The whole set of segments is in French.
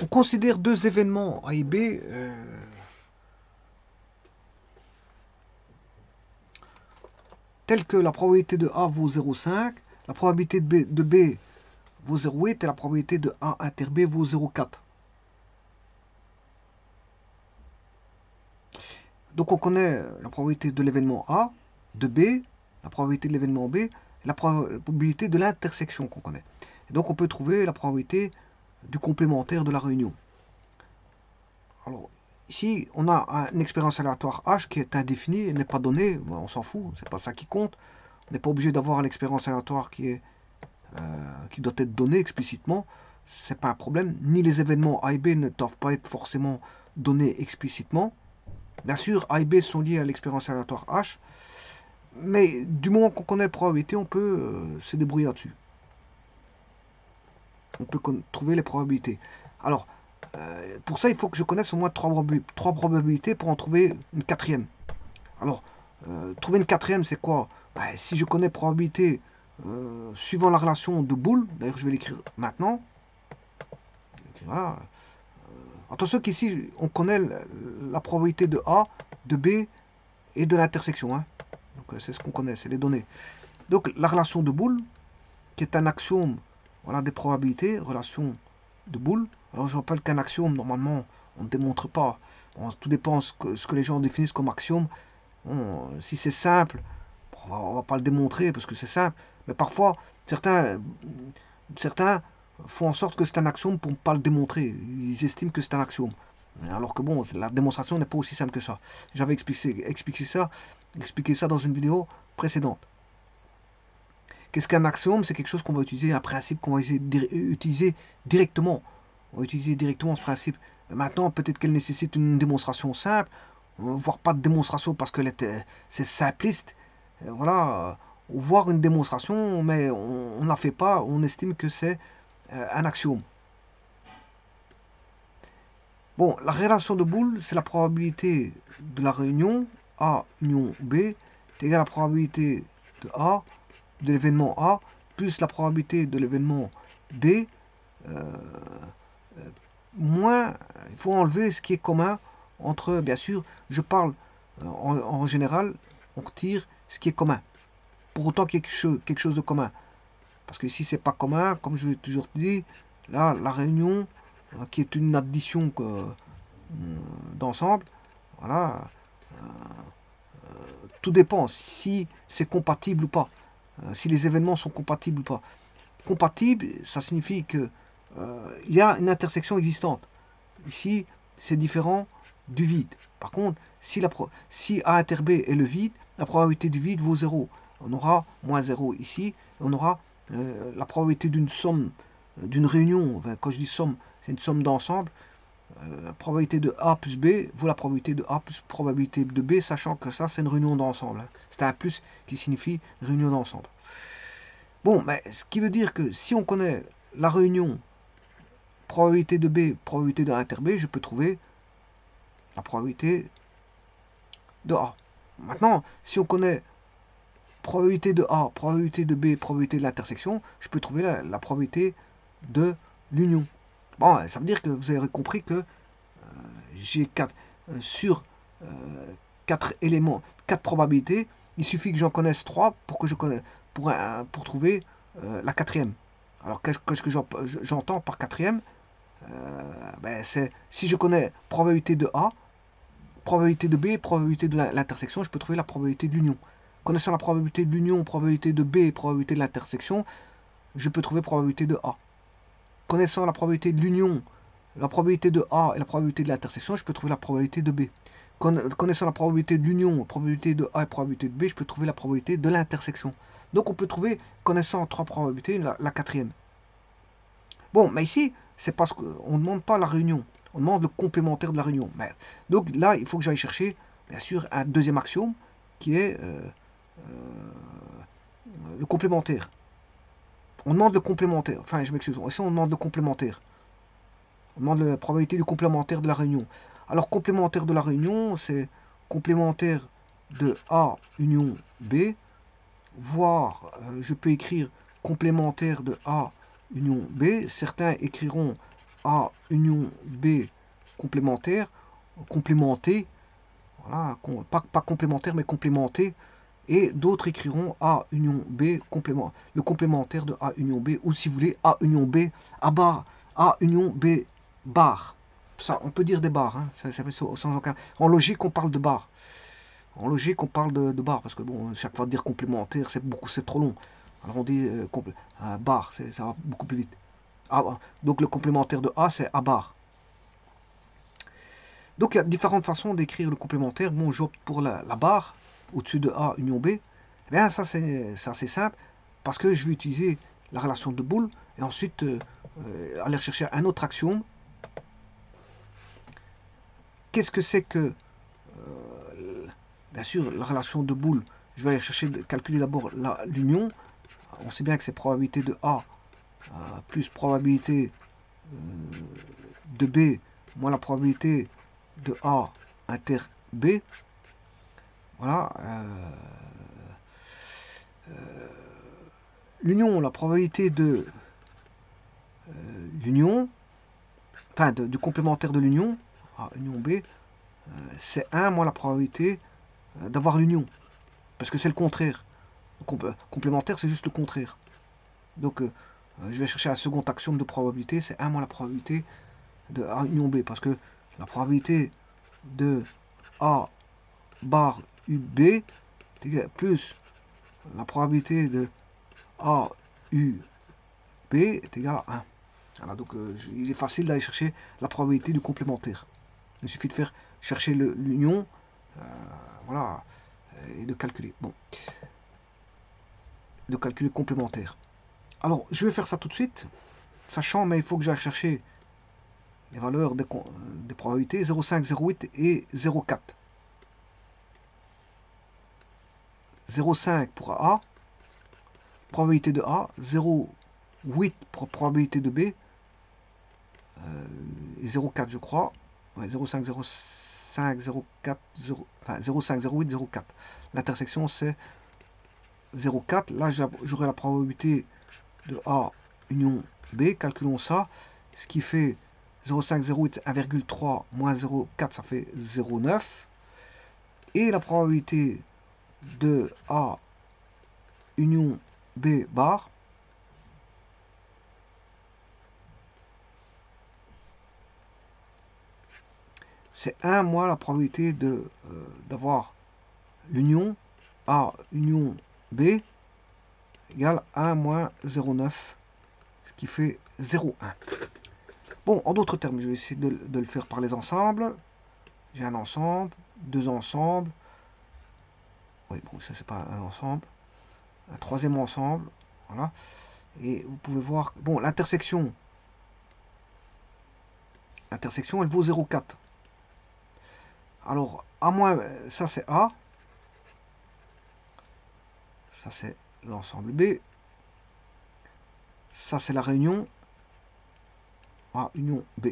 On considère deux événements A et B tels que la probabilité de A vaut 0,5, la probabilité de B vaut 0,8 et la probabilité de A inter B vaut 0,4. Donc on connaît la probabilité de l'événement A, de B, la probabilité de l'événement B, et la probabilité de l'intersection qu'on connaît. Et donc on peut trouver la probabilité du complémentaire de la réunion. Alors ici on a une expérience aléatoire H qui est indéfinie, elle n'est pas donnée, on s'en fout, c'est pas ça qui compte. On n'est pas obligé d'avoir l'expérience aléatoire qui doit être donnée explicitement, c'est pas un problème. Ni les événements A et B ne doivent pas être forcément donnés explicitement. Bien sûr, A et B sont liés à l'expérience aléatoire H, mais du moment qu'on connaît la probabilité, on peut se débrouiller là-dessus. On peut trouver les probabilités. Alors, pour ça, il faut que je connaisse au moins trois probabilités pour en trouver une quatrième. Alors, trouver une quatrième, c'est quoi? Si je connais probabilité suivant la relation de Boole, d'ailleurs je vais l'écrire maintenant. Voilà. Attention qu'ici, on connaît la probabilité de A, de B et de l'intersection. Hein. Donc c'est ce qu'on connaît, c'est les données. Donc la relation de Boole, qui est un axiome, voilà, des probabilités, relation de Boole. Alors je rappelle qu'un axiome, normalement, on ne démontre pas. Bon, tout dépend ce que les gens définissent comme axiome. Bon, si c'est simple, on ne va pas le démontrer parce que c'est simple. Mais parfois, certains font en sorte que c'est un axiome pour ne pas le démontrer. Ils estiment que c'est un axiome. Alors que bon, la démonstration n'est pas aussi simple que ça. J'avais expliqué ça dans une vidéo précédente. Qu'est-ce qu'un axiome? C'est quelque chose qu'on va utiliser, un principe qu'on va utiliser directement. On va utiliser directement ce principe. Mais maintenant, peut-être qu'elle nécessite une démonstration simple, voire pas de démonstration parce que c'est simpliste. Voilà, voire une démonstration, mais on n'en fait pas, on estime que c'est un axiome. Bon, la relation de Boole, c'est la probabilité de la réunion A union B est égale à la probabilité de A, de l'événement A, plus la probabilité de l'événement B, moins, il faut enlever ce qui est commun entre, bien sûr, je parle en général, on retire ce qui est commun. Pour autant qu'il y ait quelque chose de commun. Parce que si c'est pas commun, comme je l'ai toujours dit, là, la réunion, qui est une addition d'ensemble, voilà, tout dépend si c'est compatible ou pas, si les événements sont compatibles ou pas. Compatible, ça signifie que il y a une intersection existante. Ici, c'est différent du vide. Par contre, si A inter B est le vide, la probabilité du vide vaut 0. On aura moins 0 ici, on aura la probabilité d'une somme, d'une réunion, enfin, quand je dis somme, c'est une somme d'ensemble, la probabilité de A plus B vaut la probabilité de A plus probabilité de B, sachant que ça, c'est une réunion d'ensemble. Hein. C'est un plus qui signifie réunion d'ensemble. Bon, mais ce qui veut dire que si on connaît la réunion probabilité de B, probabilité de inter B, je peux trouver la probabilité de A. Maintenant, si on connaît probabilité de A, probabilité de B, probabilité de l'intersection, je peux trouver la probabilité de l'union. Bon, ça veut dire que vous avez compris que j'ai 4 sur 4 éléments, 4 probabilités. Il suffit que j'en connaisse 3 pour que je connaisse, pour trouver la quatrième. Alors qu'est-ce que j'entends par quatrième? C'est si je connais probabilité de A, probabilité de B, probabilité de l'intersection, je peux trouver la probabilité de l'union. Connaissant la probabilité de l'union, probabilité de B et probabilité de l'intersection, je peux trouver probabilité de A. Connaissant la probabilité de l'union, la probabilité de A et la probabilité de l'intersection, je peux trouver la probabilité de B. Connaissant la probabilité de l'union, probabilité de A et probabilité de B, je peux trouver la probabilité de l'intersection. Donc on peut trouver, connaissant trois probabilités, la quatrième. Bon, mais ici, c'est parce qu'on ne demande pas la réunion. On demande le complémentaire de la réunion. Mais, donc là, il faut que j'aille chercher, bien sûr, un deuxième axiome qui est le complémentaire. On demande le complémentaire. Enfin, je m'excuse. Ici, on demande le complémentaire. On demande la probabilité du complémentaire de la réunion. Alors, complémentaire de la réunion, c'est complémentaire de A union B, voire, je peux écrire complémentaire de A union B. Certains écriront A union B complémentaire, complémenté, voilà, pas complémentaire mais complémenté, et d'autres écriront A union B complément, le complémentaire de A union B, ou si vous voulez A union B, A bar, A union B bar. Ça, on peut dire des barres, hein, sans aucun. En logique, on parle de barres. En logique, on parle de barres, parce que bon, chaque fois dire complémentaire, c'est trop long. Alors on dit bar, ça va beaucoup plus vite. Donc le complémentaire de A, c'est A bar. Donc il y a différentes façons d'écrire le complémentaire. Bon, j'opte pour la barre au-dessus de A union B. Eh bien, ça c'est assez simple, parce que je vais utiliser la relation de Boole, et ensuite aller chercher un autre axiome. Qu'est-ce que c'est que, bien sûr, la relation de Boole? Je vais aller chercher, calculer d'abord l'union. On sait bien que c'est probabilité de A plus probabilité de B moins la probabilité de A inter B. Voilà. L'union, la probabilité de l'union, enfin du complémentaire de l'union, A union B, c'est 1 moins la probabilité d'avoir l'union. Parce que c'est le contraire. Complémentaire, c'est juste le contraire. Donc, je vais chercher un second axiome de probabilité, c'est 1 moins la probabilité de A union B. Parce que la probabilité de A bar UB plus la probabilité de A UB est égale à 1. Voilà, donc il est facile d'aller chercher la probabilité du complémentaire. Il suffit de faire chercher l'union, voilà, et de calculer. Bon, de calculer complémentaire. Alors, je vais faire ça tout de suite, sachant, mais il faut que j'aille chercher les valeurs des probabilités 0,5, 0,8 et 0,4. 0,5 pour A, probabilité de A, 0,8 pour probabilité de B, et 0,4 je crois. Ouais, 0,5, 0,5, 0,4, 0, enfin 0,5, 0,8, 0,4. L'intersection c'est 0,4. Là j'aurai la probabilité de A union B. Calculons ça. Ce qui fait 0,5, 0,8, 1,3 moins 0,4, ça fait 0,9. Et la probabilité de A union B bar, c'est 1 moins la probabilité d'avoir l'union A union B égale 1 moins 0,9, ce qui fait 0,1. Bon, en d'autres termes, je vais essayer de le faire par les ensembles. J'ai un ensemble, deux ensembles. Oui, bon, ça c'est pas un ensemble. Un troisième ensemble, voilà. Et vous pouvez voir, bon, l'intersection, elle vaut 0,4. Alors, A moins, ça c'est A. Ça c'est l'ensemble B. Ça c'est la réunion A union B.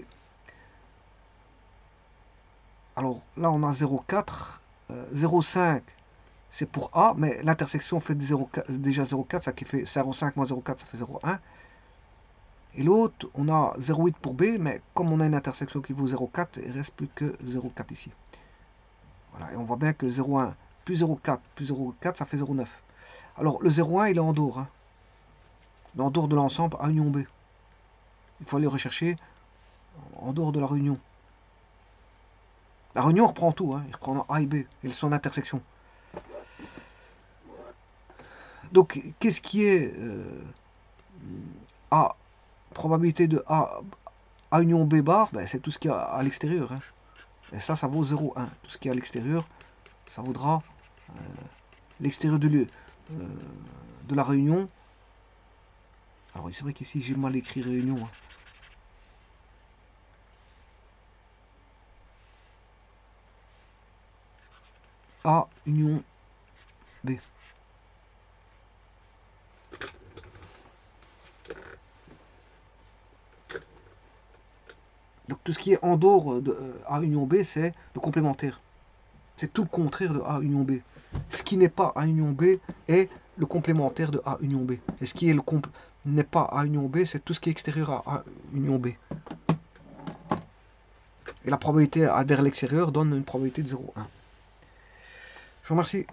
Alors là on a 0,4, 0,5 c'est pour A, mais l'intersection fait déjà 0,4, ça qui fait 0,5 moins 0,4, ça fait 0,1. Et l'autre, on a 0,8 pour B, mais comme on a une intersection qui vaut 0,4, il ne reste plus que 0,4 ici. Voilà, et on voit bien que 0,1 plus 0,4 plus 0,4, ça fait 0,9. Alors le 0,1, il est en dehors. Hein. Il est en dehors de l'ensemble A union B. Il faut aller rechercher en dehors de la réunion. La réunion reprend tout, hein. Il reprend A et B, et son intersection. Donc, qu'est-ce qui est A, probabilité de A union B bar, ben, c'est tout ce qui est à l'extérieur. Hein. Et ça vaut 0,1. Tout ce qui est à l'extérieur, ça vaudra l'extérieur de la réunion. Alors, c'est vrai qu'ici, j'ai mal écrit réunion. Hein. A union B. Donc tout ce qui est en dehors de A union B, c'est le complémentaire. C'est tout le contraire de A union B. Ce qui n'est pas A union B est le complémentaire de A union B. Et ce qui est n'est pas A union B, c'est tout ce qui est extérieur à A union B. Et la probabilité vers l'extérieur donne une probabilité de 0,1. Je vous remercie.